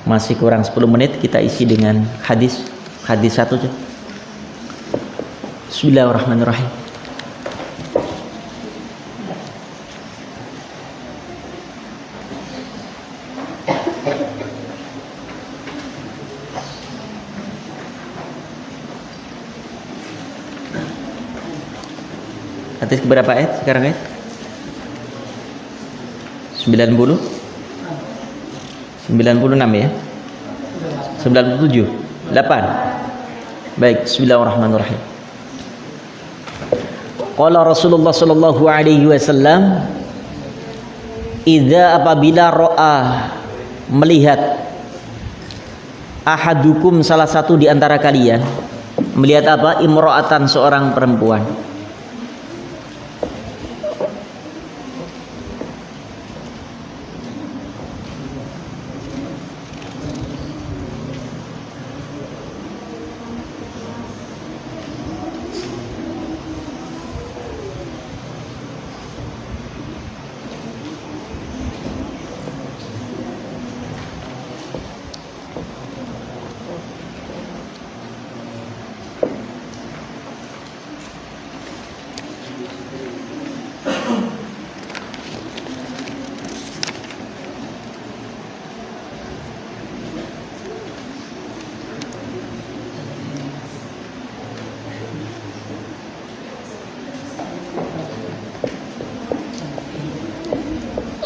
Masih kurang 10 menit, kita isi dengan hadis satu aja. Bismillahirrahmanirrahim. Hadis berapa ayat sekarang, ayat? 96 ya? 97 8. Baik, bismillahirrahmanirrahim. Qala Rasulullah sallallahu alaihi wasallam, idza apabila ra'a melihat ahadukum salah satu di antara kalian, melihat apa? Imra'atan, seorang perempuan.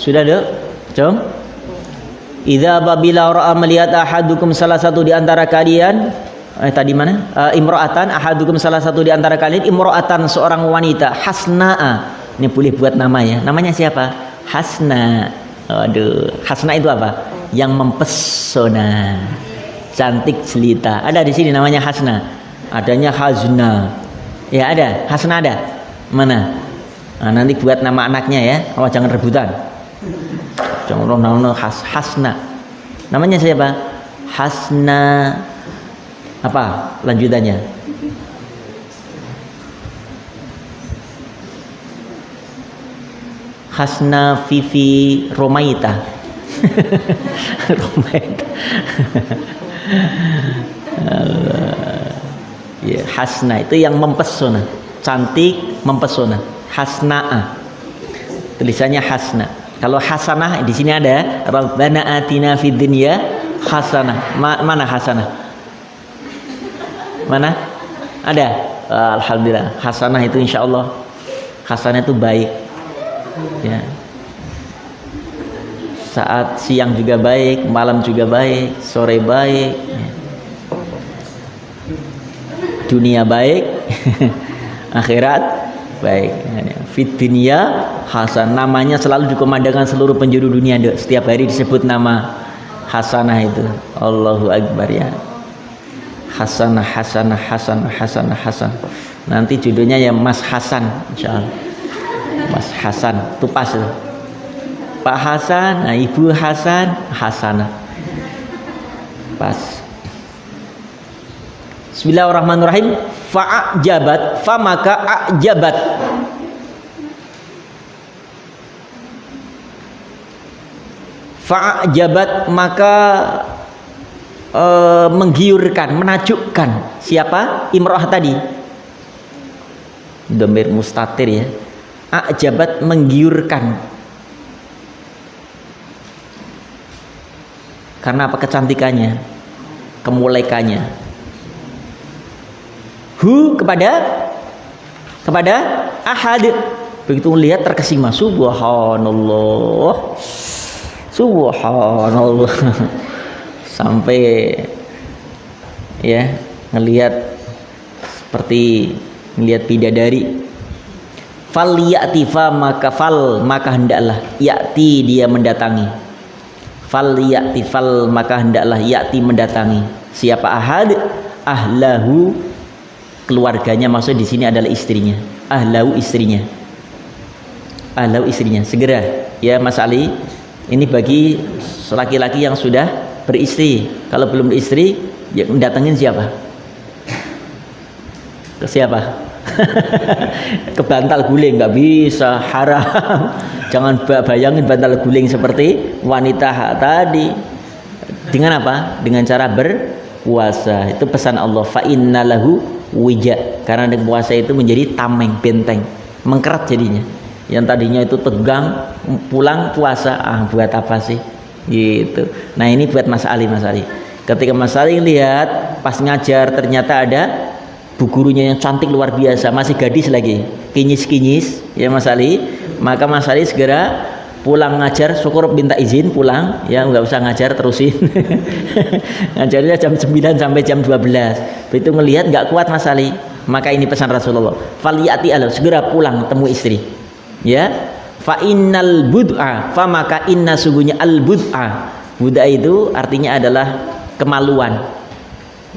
Sudah ada? Jom. Idza apabila ra'a melihat ahadukum salah satu di antara kalian, tadi mana? Imra'atan, ahadukum salah satu di antara kalian, imra'atan, seorang wanita, hasna'a. Ini boleh buat nama ya. Namanya siapa? Hasna. Aduh, hasna itu apa? Yang mempesona. Cantik jelita. Ada di sini namanya hasna. Adanya hazna. Ya ada, hasna ada. Mana? Nah, nanti buat nama anaknya ya. Oh, jangan rebutan. Jangan nama Hasna. Namanya siapa? Hasna. Apa lanjutannya? Hasna Vivi Romaita. Romaita. Ya, Hasna itu yang mempesona, cantik, mempesona. Hasna'a. Tulisannya Hasna. Kalau hasanah di sini ada Rabbana atina fid dunya hasanah. Mana hasanah? Mana? Ada. Alhamdulillah. Hasanah itu insyaallah. Hasanah itu baik. Ya. Saat siang juga baik, malam juga baik, sore baik. Ya. Dunia baik, akhirat baik. Fit dunya hasan, namanya selalu dikumandangkan seluruh penjuru dunia. Setiap hari disebut nama hasanah itu. Allahu akbar ya. Hasanah, hasanah, hasanah, hasanah, hasan. Nanti judulnya ya Mas Hasan insyaallah. Mas Hasan itu pas itu. Pak Hasan, nah Ibu Hasan, hasanah. Pas. Bismillahirrahmanirrahim. Fa'ajabat, fa maka ajabat. Fa'ajabat maka menggiurkan, menakjubkan. Siapa? Imro'ah tadi. Dhamir mustatir ya. Ajabat menggiurkan. Karena apa? Kecantikannya, kemulekannya. Hu kepada ahad. Begitu melihat terkesima, subhanallah, subhanallah. Sampai ya ngelihat seperti ngelihat bidadari. Fal ya'ti fa maka hendaklah ya'ti dia mendatangi. Fal ya'ti fal maka hendaklah ya'ti mendatangi. Siapa ahad? Ahlahu, keluarganya, maksud di sini adalah istrinya. Ahlahu, istrinya. Ahlahu, istrinya. Segera ya Mas Ali. Ini bagi laki-laki yang sudah beristri. Kalau belum beristri, ya mendatangin siapa? Ke siapa? Ke bantal guling nggak bisa, haram. Jangan bayangin bantal guling seperti wanita tadi. Dengan apa? Dengan cara berpuasa. Itu pesan Allah, fa innalahu wija. Karena dengan puasa itu menjadi tameng, benteng, mengkerat jadinya. Yang tadinya itu tegang, pulang puasa, buat apa sih? Gitu. Nah, ini buat Mas Ali. Ketika Mas Ali lihat pas ngajar ternyata ada bu gurunya yang cantik luar biasa, masih gadis lagi, kinyis ya Mas Ali, maka Mas Ali segera pulang ngajar, syukur minta izin pulang, ya nggak usah ngajar terusin. Ngajarnya jam 9 sampai jam 12. Begitu ngelihat nggak kuat Mas Ali, maka ini pesan Rasulullah, faliyati ala, segera pulang temu istri, ya. Fa innal bud'a, fa maka inna sungguhnya al bud'a. Bud'a itu artinya adalah kemaluan,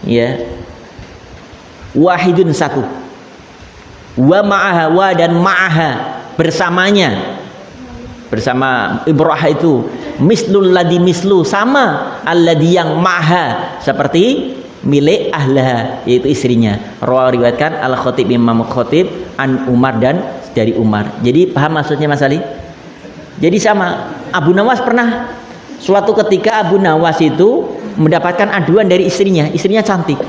ya. Wahidun satu, wa ma'aha, wa dan ma'aha bersamanya, bersama ibrah itu mislul ladhi mislu, sama alladhi yang ma'aha seperti milik ahlaha, yaitu istrinya. Riwayatkan Al-Khatib, Imam Khatib an Umar, dan dari Umar. Jadi paham maksudnya Mas Ali? Jadi sama, Abu Nawas pernah suatu ketika Abu Nawas itu mendapatkan aduan dari istrinya cantik.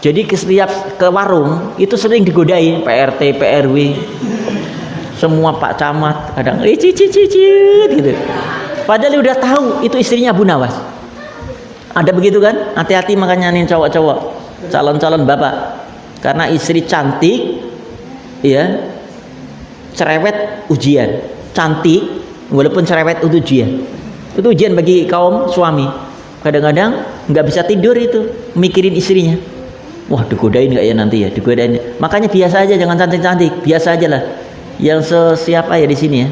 Jadi setiap ke warung itu sering digodai PRT, PRW, semua Pak Camat, kadang cicit gitu. Padahal udah tahu itu istrinya Abu Nawas. Ada begitu kan? Hati-hati makanya nih cowok-cowok, calon-calon bapak, karena istri cantik, ya, cerewet ujian. Cantik walaupun cerewet ujian. Itu ujian bagi kaum suami. Kadang-kadang nggak bisa tidur itu mikirin istrinya. Wah, digodain nggak ya nanti ya, digodain. Makanya biasa aja, jangan cantik-cantik, biasa aja lah. Yang siapa ya di sini ya?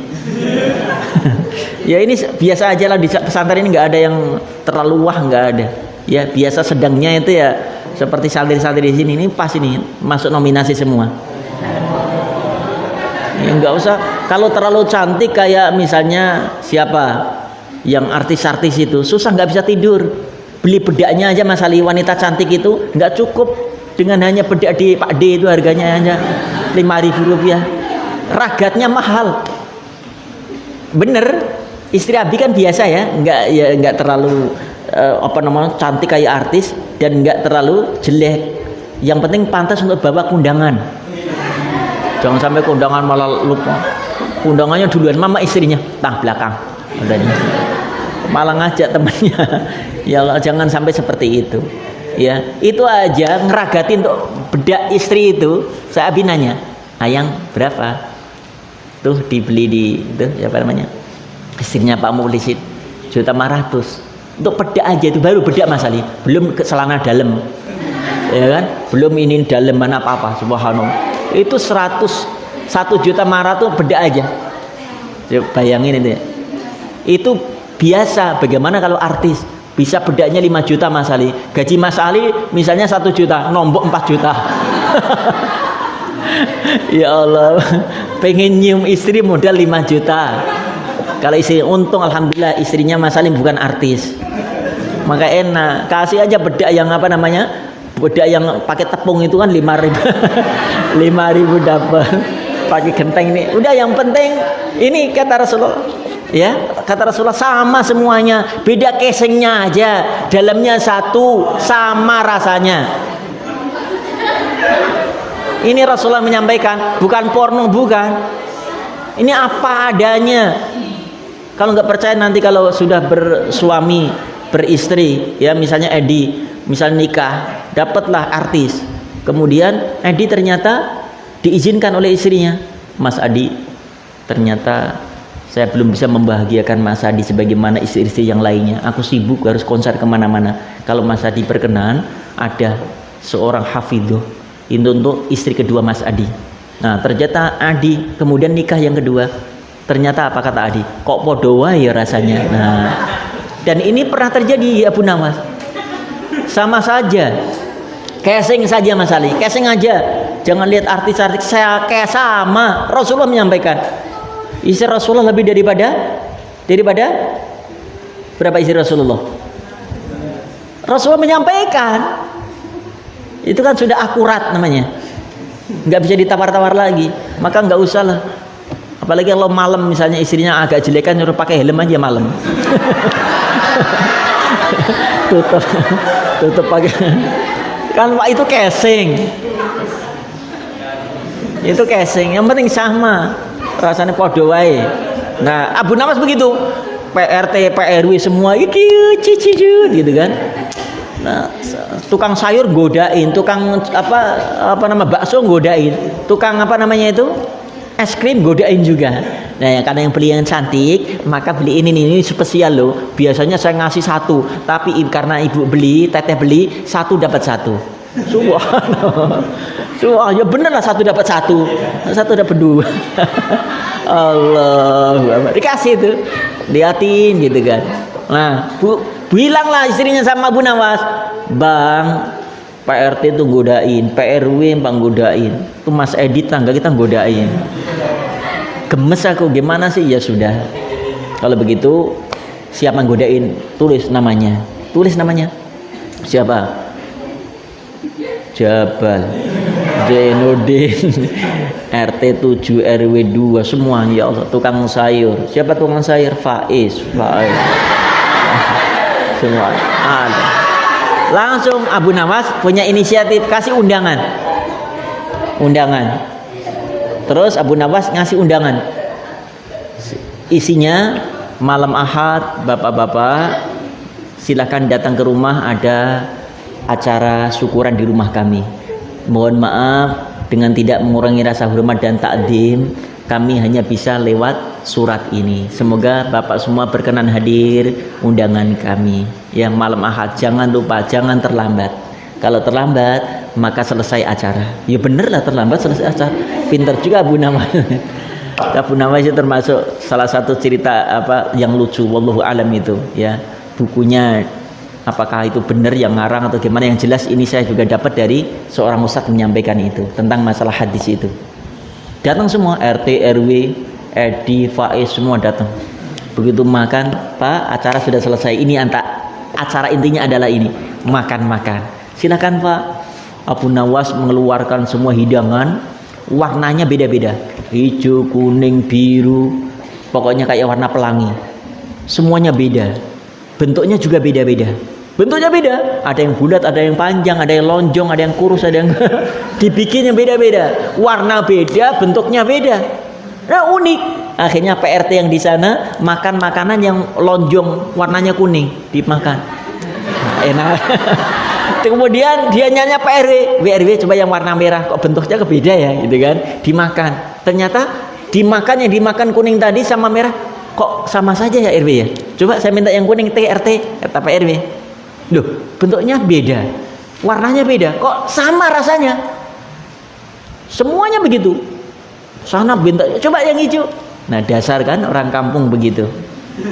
Ya ini biasa aja lah, di pesantren ini nggak ada yang terlalu wah, nggak ada. Ya biasa sedangnya itu ya seperti santri-santri di sini, ini pas ini masuk nominasi semua. Ya nggak usah, kalau terlalu cantik kayak misalnya siapa yang artis-artis itu susah, nggak bisa tidur. Beli bedaknya aja Mas Ali, wanita cantik itu nggak cukup dengan hanya bedak di Pak D, itu harganya hanya 5.000 rupiah. Ragatnya mahal. Bener, istri Abi kan biasa ya, nggak terlalu cantik kayak artis, dan nggak terlalu jelek. Yang penting pantas untuk bawa kondangan. Jangan sampai kondangan malah lupa. Kondangannya duluan mama istrinya, belakang. Adanya. Malah ngajak temannya. Ya jangan sampai seperti itu. Ya, itu aja ngeragatin untuk bedak istri itu. Saya Abi nanya, "Ayang berapa?" Tuh dibeli di itu apa namanya? Istrinya Pak Mukhlisin, 1.500.000. Untuk bedak aja itu, baru bedak Mas Ali, belum ke celana dalam. Ya kan? Belum ini daleman apa-apa, subhanallah. Itu 1.500.000 bedak aja. Coba bayangin itu ya. Itu biasa, bagaimana kalau artis bisa bedaknya 5 juta Mas Ali. Gaji Mas Ali misalnya 1 juta, nombok 4 juta. Ya Allah, pengen nyium istri modal 5 juta. Kalau istri, untung alhamdulillah istrinya Mas Ali bukan artis, maka enak. Kasih aja bedak yang apa namanya, bedak yang pakai tepung itu kan 5.000. 5.000 dapat. Pakai genteng ini. Udah, yang penting ini kata Rasulullah. Ya, kata Rasulullah sama semuanya, beda casingnya aja, dalamnya satu, sama rasanya. Ini Rasulullah menyampaikan, bukan porno, bukan. Ini apa adanya. Kalau nggak percaya nanti kalau sudah bersuami, beristri, ya misalnya Edi, misalnya nikah, dapatlah artis. Kemudian Edi ternyata diizinkan oleh istrinya, Mas Adi, ternyata saya belum bisa membahagiakan Mas Adi sebagaimana istri-istri yang lainnya. Aku sibuk harus konser kemana-mana. Kalau Mas Adi berkenan, ada seorang hafidhoh untuk istri kedua Mas Adi. Nah, ternyata Adi kemudian nikah yang kedua. Ternyata apa kata Adi? Kok podo wae ya rasanya. Nah, dan ini pernah terjadi ya Abu Nawas. Sama saja. Casing saja Mas Ali, casing aja. Jangan lihat artis-artis, saya kayak sama. Rasulullah menyampaikan, istri Rasulullah lebih daripada berapa istri Rasulullah? Rasulullah menyampaikan. Itu kan sudah akurat namanya, nggak bisa ditawar-tawar lagi. Maka nggak usah lah. Apalagi kalau malam misalnya istrinya agak jelekan, nyuruh pakai helm aja malam. tutup tutup pakai kan Pak, itu casing yang penting sama rasanya podo wae. Nah Abu Nawas begitu, PRT PRW semua iki gitu kan. Nah tukang sayur godain, tukang apa nama bakso godain, tukang apa namanya itu es krim godain juga. Nah ya, karena yang beli yang cantik maka beli ini spesial loh, biasanya saya ngasih satu, tapi karena ibu beli, teteh beli, satu dapat satu. Subhanallah, ya bener lah, satu dapat satu dapat dua. Allah dikasih itu, liatin gitu kan. Nah bilanglah istrinya sama Abu Nawas, Bang, PRT itu godain, PRW godain, itu Mas Edi tangga kita godain. Gemes aku, gimana sih? Ya sudah, kalau begitu siapa godain, tulis namanya. Siapa? Jabal Zainuddin, RT 7 RW 2 semua. Ya Allah, tukang sayur. Siapa tukang sayur? Faiz semua ada. Langsung Abu Nawas punya inisiatif kasih undangan. Terus Abu Nawas ngasih undangan, isinya malam Ahad, bapak-bapak silakan datang ke rumah, ada acara syukuran di rumah kami. Mohon maaf dengan tidak mengurangi rasa hormat dan takdim, kami hanya bisa lewat surat ini. Semoga bapak semua berkenan hadir undangan kami. Ya malam Ahad, jangan lupa, jangan terlambat. Kalau terlambat maka selesai acara. Ya bener lah, terlambat selesai acara. Pinter juga Abu Nawas. Abu Nawas itu termasuk salah satu cerita apa yang lucu, wallahu alam itu ya. Bukunya apakah itu benar yang ngarang atau gimana, yang jelas ini saya juga dapat dari seorang ustadz menyampaikan itu tentang masalah hadis itu. Datang semua, RT, RW, Edi, Faiz semua datang. Begitu makan, Pak, acara sudah selesai. Ini acara intinya adalah ini, makan. Silakan Pak. Abu Nawas mengeluarkan semua hidangan, warnanya beda-beda, hijau, kuning, biru, pokoknya kayak warna pelangi. Semuanya beda, bentuknya juga beda-beda. Ada yang bulat, ada yang panjang, ada yang lonjong, ada yang kurus, ada yang dibikinnya beda-beda, warna beda, bentuknya beda. Nah unik. Akhirnya PRT yang di sana makan makanan yang lonjong, warnanya kuning, dimakan. Nah, enak. Kemudian dia nyanya PRW, coba yang warna merah, kok bentuknya beda ya, gitu kan? Dimakan. Ternyata yang dimakan kuning tadi sama merah, kok sama saja ya RW ya? Coba saya minta yang kuning, TRT, kata Pak RW. Loh, bentuknya beda, warnanya beda, kok sama rasanya? Semuanya begitu. Sana bentuknya, coba yang hijau. Nah dasar kan orang kampung begitu.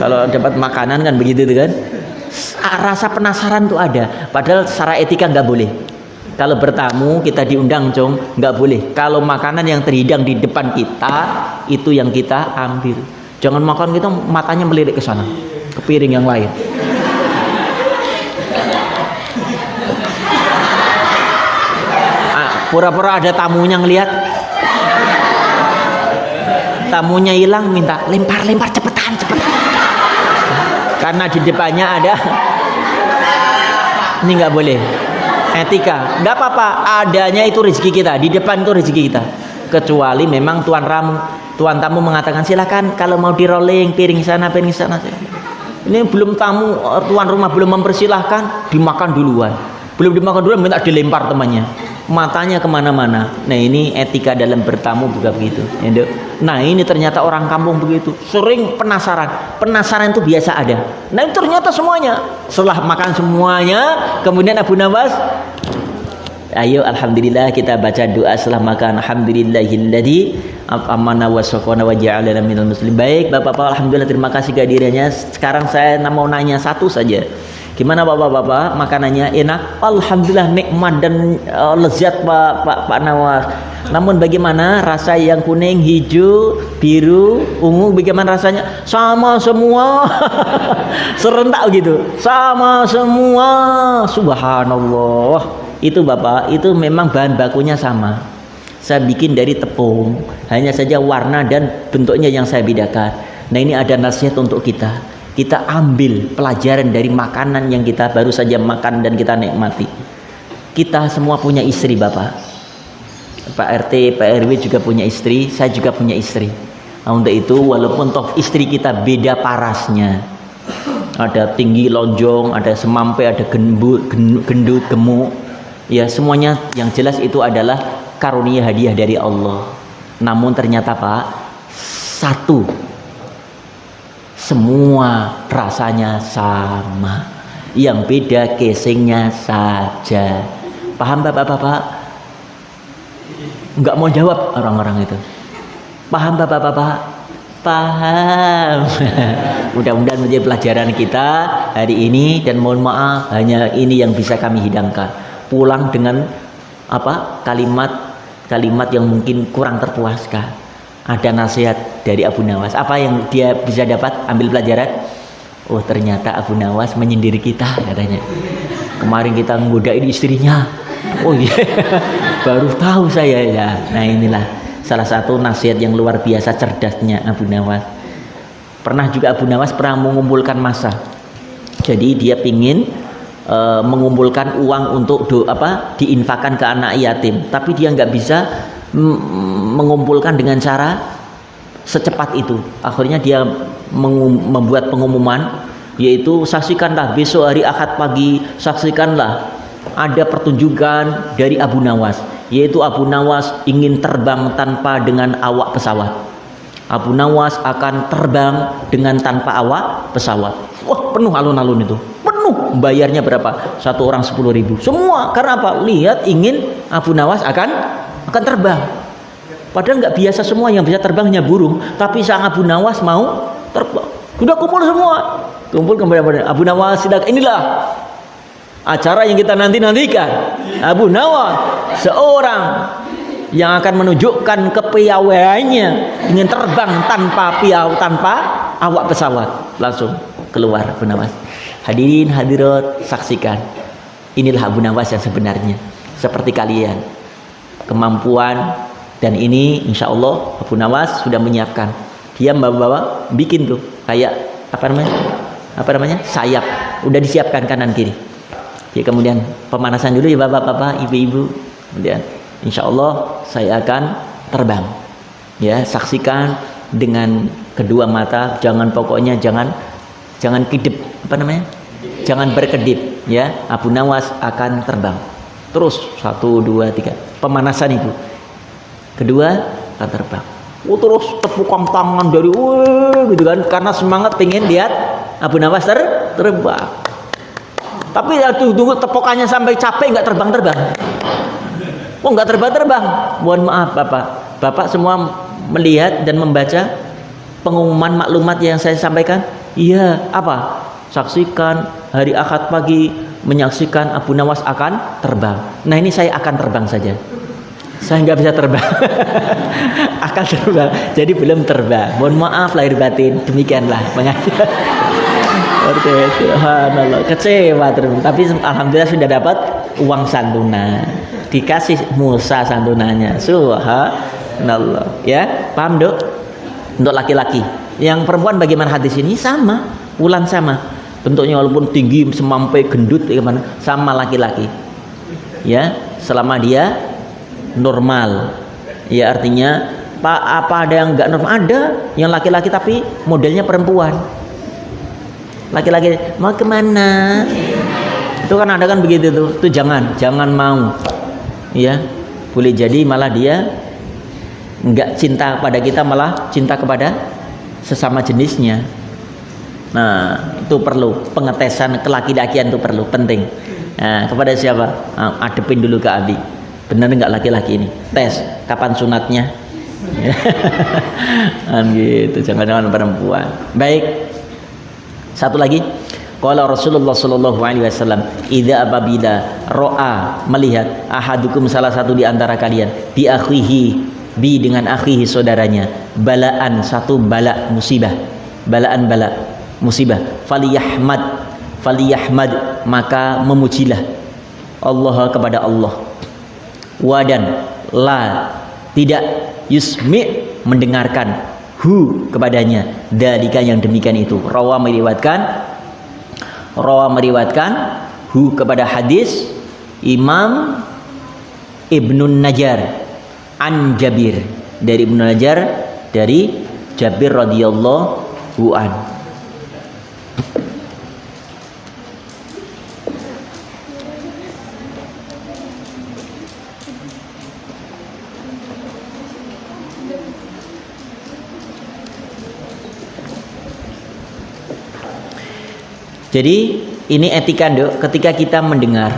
Kalau dapat makanan kan begitu tuh kan. Rasa penasaran tuh ada. Padahal secara etika nggak boleh. Kalau bertamu kita diundang nggak boleh. Kalau makanan yang terhidang di depan kita itu yang kita ambil. Jangan makan kita matanya melirik ke sana, ke piring yang lain. Pura-pura ada tamunya ngelihat, tamunya hilang, minta lempar cepetan. Karena di depannya ada, ini nggak boleh, etika. Nggak apa-apa, adanya itu rezeki kita, di depan itu rezeki kita. Kecuali memang tuan tamu mengatakan silakan, kalau mau di rolling piring sana. Ini belum tamu, tuan rumah belum mempersilahkan, dimakan duluan. Belum dimakan duluan minta dilempar temannya, matanya kemana-mana. Nah ini etika dalam bertamu juga begitu. Nah ini ternyata orang kampung begitu, sering penasaran itu biasa ada. Nah ternyata semuanya setelah makan semuanya, kemudian Abu Nawas, ayo alhamdulillah kita baca doa setelah makan. Alhamdulillahilladzi amana wa saqana wa ja'alana minal muslimin. Baik Bapak-bapak, alhamdulillah terima kasih kehadirannya. Sekarang saya mau nanya satu saja. Gimana Bapak-bapak, makanannya enak? Alhamdulillah nikmat dan lezat Pak Nawas. Namun bagaimana rasa yang kuning, hijau, biru, ungu, bagaimana rasanya? Sama semua. Serentak gitu. Sama semua. Subhanallah. Itu Bapak, itu memang bahan bakunya sama. Saya bikin dari tepung, hanya saja warna dan bentuknya yang saya bedakan. Nah ini ada nasihat untuk kita. Kita ambil pelajaran dari makanan yang kita baru saja makan dan kita nikmati. Kita semua punya istri, Bapak. Pak RT, Pak RW juga punya istri, saya juga punya istri. Nah, untuk itu walaupun toh istri kita beda parasnya, ada tinggi lonjong, ada semampe, ada gendut, gemuk, ya semuanya yang jelas itu adalah karunia hadiah dari Allah. Namun ternyata Pak, satu, semua rasanya sama, yang beda casingnya saja. Paham Bapak-bapak? Enggak mau jawab orang-orang itu. Paham Bapak-bapak? Paham. Mudah-mudahan menjadi pelajaran kita hari ini, dan mohon maaf hanya ini yang bisa kami hidangkan. Pulang dengan apa? Kalimat yang mungkin kurang terpuaskan. Ada nasihat dari Abu Nawas. Apa yang dia bisa dapat ambil pelajaran? Oh, ternyata Abu Nawas menyindir kita katanya. Kemarin kita menggodain istrinya. Oh iya. Baru tahu saya ya. Nah, inilah salah satu nasihat yang luar biasa cerdasnya Abu Nawas. Pernah juga Abu Nawas pernah mengumpulkan massa. Jadi dia pingin mengumpulkan uang untuk diinfakkan ke anak yatim, tapi dia nggak bisa mengumpulkan dengan cara secepat itu. Akhirnya dia membuat pengumuman, yaitu saksikanlah besok hari Ahad pagi, saksikanlah ada pertunjukan dari Abu Nawas, yaitu Abu Nawas ingin terbang tanpa dengan awak pesawat. Abu Nawas akan terbang dengan tanpa awak pesawat. Wah, penuh alun-alun itu, penuh. Bayarnya berapa? Satu orang 10.000. Semua karena apa? Lihat, ingin Abu Nawas akan terbang. Padahal nggak biasa, semua yang bisa terbang hanya burung, tapi sang Abu Nawas mau terbang. Sudah kumpul semua, kumpul kepada Abu Nawas. Inilah acara yang kita nantikan. Abu Nawas, seorang yang akan menunjukkan kepiawaiannya, ingin terbang tanpa awak pesawat. Langsung keluar Abu Nawas. Hadirin hadirat, saksikan. Inilah Abu Nawas yang sebenarnya, seperti kalian. Kemampuan, dan ini insya Allah Abu Nawas sudah menyiapkan. Dia bikin tuh kayak apa namanya sayap, udah disiapkan kanan kiri. Ya, kemudian pemanasan dulu ya bapak-bapak, ibu-ibu. Kemudian insya Allah saya akan terbang. Ya, saksikan dengan kedua mata. Pokoknya jangan kedip, jangan berkedip. Ya, Abu Nawas akan terbang. Terus 1, 2, 3 pemanasan itu. Kedua akan terbang. Terus tepukan tangan dari gitu kan, karena semangat pengen lihat Abu Nawas terbang. Tapi tunggu tepokannya sampai capek nggak terbang. Oh, nggak terbang. Mohon maaf Bapak semua melihat dan membaca pengumuman maklumat yang saya sampaikan. Iya, apa? Saksikan hari Ahad pagi, menyaksikan Abu Nawas akan terbang. Nah, ini saya akan terbang saja. Saya nggak bisa terbang. Akan terbang, jadi belum terbang. Mohon maaf lahir batin. Demikianlah pengajian. Subhanallah, kecewa terus. Tapi alhamdulillah sudah dapat uang santunan. Dikasih Musa santunannya. Subhanallah. Ya, paham Dok? Untuk laki-laki. Yang perempuan bagaimana hadis ini? Sama, ulang sama. Bentuknya walaupun tinggi, semampai, gendut, bagaimana? Sama laki-laki. Ya, selama dia normal. Ya, artinya apa ada yang enggak normal? Ada yang laki-laki tapi modelnya perempuan. Laki-laki mau kemana? Itu kan ada kan begitu tuh. Itu jangan mau. Ya, boleh jadi malah dia enggak cinta pada kita, malah cinta kepada sesama jenisnya. Nah, itu perlu pengetesan kelaki-lakian, itu perlu, penting. Nah, kepada siapa? Adepin dulu ke Abi. Benar enggak laki-laki ini? Tes kapan sunatnya? Gitu, jangan-jangan perempuan. Baik. Satu lagi, qala Rasulullah sallallahu alaihi wasallam, idza apabila ro'a melihat ahadukum salah satu di antara kalian bi akhihi dengan akhihi saudaranya balaan, satu bala musibah, musibah, faliyahmad maka memujilah Allah kepada Allah. Wadan la tidak yusmi mendengarkan hu kepadanya. Dzalika yang demikian itu. Rawa meriwayatkan hu kepada hadis Imam Ibnun Najjar an Jabir, dari Ibnu Najjar dari Jabir radhiyallahu an. Jadi ini etika, Dok, ketika kita mendengar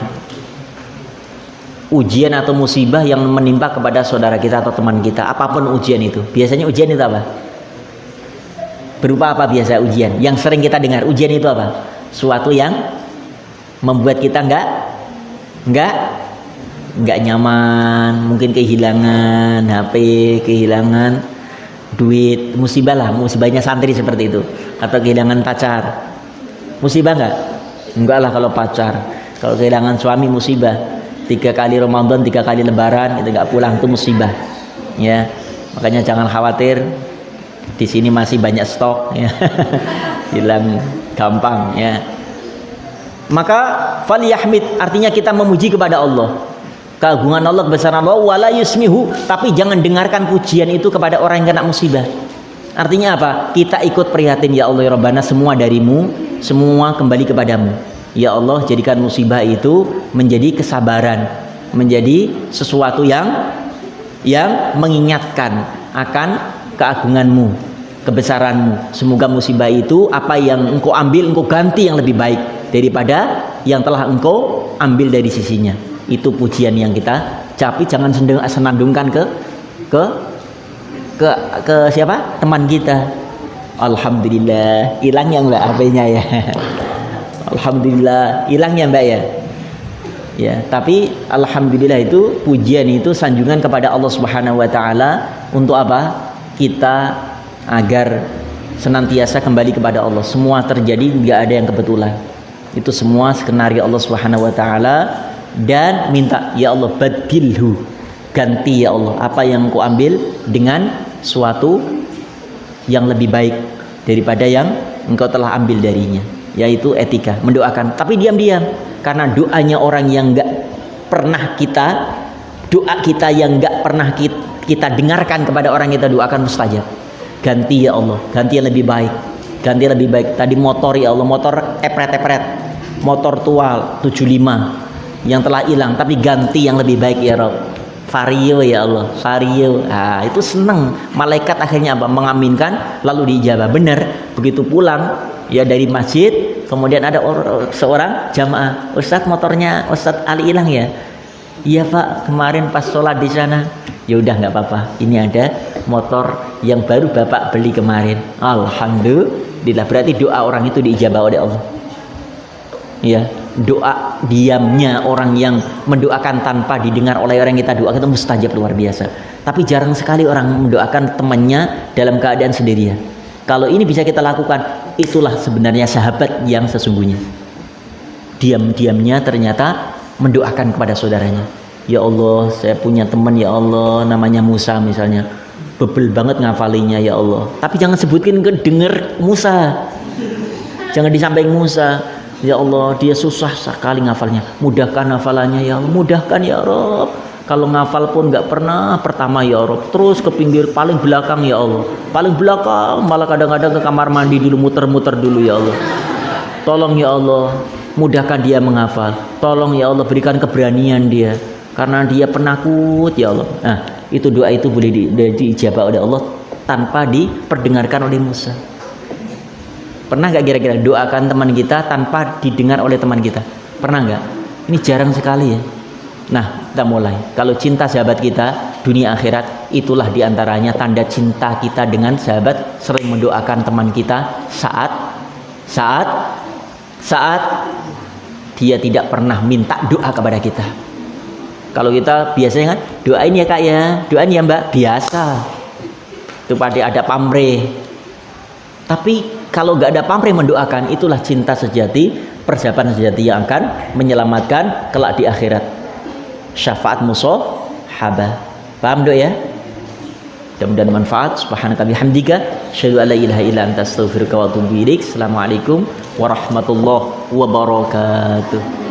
ujian atau musibah yang menimpa kepada saudara kita atau teman kita, apapun ujian itu. Biasanya ujian itu apa? Berupa apa biasa ujian? Yang sering kita dengar ujian itu apa? Suatu yang membuat kita enggak nyaman, mungkin kehilangan HP, kehilangan duit, musibah lah, musibahnya santri seperti itu, atau kehilangan pacar. Musibah enggak lah kalau pacar. Kalau kehilangan suami musibah. 3 kali Ramadan, 3 kali Lebaran itu enggak pulang, itu musibah. Ya. Makanya jangan khawatir. Di sini masih banyak stok ya. Hilang gampang ya. Maka falyahmid, artinya kita memuji kepada Allah. Keagungan Allah, kebesaran Allah, wala yusmihu, tapi jangan dengarkan pujian itu kepada orang yang kena musibah. Artinya apa? Kita ikut prihatin, ya Allah ya Rabbana, semua darimu, semua kembali kepadamu. Ya Allah, jadikan musibah itu menjadi kesabaran, menjadi sesuatu yang mengingatkan akan keagunganmu, kebesaranmu. Semoga musibah itu apa yang engkau ambil, engkau ganti yang lebih baik daripada yang telah engkau ambil dari sisinya. Itu pujian yang kita capi, jangan senandungkan ke siapa? Teman kita. Alhamdulillah, hilang ya Mbak HP-nya ya. Alhamdulillah, hilang ya Mbak ya. Ya, tapi alhamdulillah itu pujian itu sanjungan kepada Allah Subhanahu wa taala untuk apa? Kita agar senantiasa kembali kepada Allah. Semua terjadi, enggak ada yang kebetulan. Itu semua skenario Allah Subhanahu wa taala, dan minta ya Allah badilhu, ganti ya Allah apa yang kau ambil dengan suatu yang lebih baik daripada yang engkau telah ambil darinya, yaitu etika, mendoakan tapi diam-diam, karena doanya orang yang enggak pernah doa kita yang enggak pernah kita dengarkan kepada orang yang kita doakan mustajab. Ganti ya Allah, ganti yang lebih baik, ganti yang lebih baik. Tadi motor ya Allah, motor epret-epret, motor tua 75 yang telah hilang, tapi ganti yang lebih baik ya Rabb. Vario ya Allah, vario. Nah, itu senang. Malaikat akhirnya apa? Mengaminkan, lalu diijabah. Benar. Begitu pulang ya dari masjid, kemudian ada seorang jamaah, Ustadz motornya Ustadz Ali hilang ya? Iya Pak, kemarin pas sholat di sana. Ya udah nggak apa-apa. Ini ada motor yang baru Bapak beli kemarin. Alhamdulillah. Berarti doa orang itu diijabah oleh Allah. Ya, doa diamnya orang yang mendoakan tanpa didengar oleh orang yang kita doakan itu mustajab luar biasa. Tapi jarang sekali orang mendoakan temannya dalam keadaan sendirian. Kalau ini bisa kita lakukan, itulah sebenarnya sahabat yang sesungguhnya. Diam-diamnya ternyata mendoakan kepada saudaranya. Ya Allah, saya punya teman ya Allah, namanya Musa misalnya. Bebel banget ngafalinya ya Allah. Tapi jangan sebutkin ke denger Musa. Jangan disampaikan Musa. Ya Allah, dia susah sekali ngafalnya. Mudahkan hafalannya ya Allah, mudahkan ya Rabb. Kalau ngafal pun nggak pernah pertama ya Rabb, terus ke pinggir paling belakang ya Allah. Paling belakang, malah kadang-kadang ke kamar mandi dulu, muter-muter dulu ya Allah. Tolong ya Allah, mudahkan dia menghafal. Tolong ya Allah, berikan keberanian dia, karena dia penakut ya Allah. Nah, itu doa itu boleh diijabah oleh Allah tanpa diperdengarkan oleh Musa. Pernah nggak kira-kira doakan teman kita tanpa didengar oleh teman kita? Pernah nggak? Ini jarang sekali ya. Nah, kita mulai. Kalau cinta sahabat kita, dunia akhirat, itulah diantaranya tanda cinta kita dengan sahabat, sering mendoakan teman kita saat dia tidak pernah minta doa kepada kita. Kalau kita biasanya kan, doain ya Kak ya, doain ya Mbak, biasa. Itu pada ada pamrih. Tapi kalau nggak ada pamrih mendoakan, itulah cinta sejati, persahabatan sejati yang akan menyelamatkan kelak di akhirat. Syafaat musahabah. Paham Dok ya? Mudah-mudahan manfaat. Subhanaka bihamdika asyhadu an la ilaha illa anta astaghfiruka wa atubu ilaik. Assalamualaikum warahmatullahi wabarakatuh.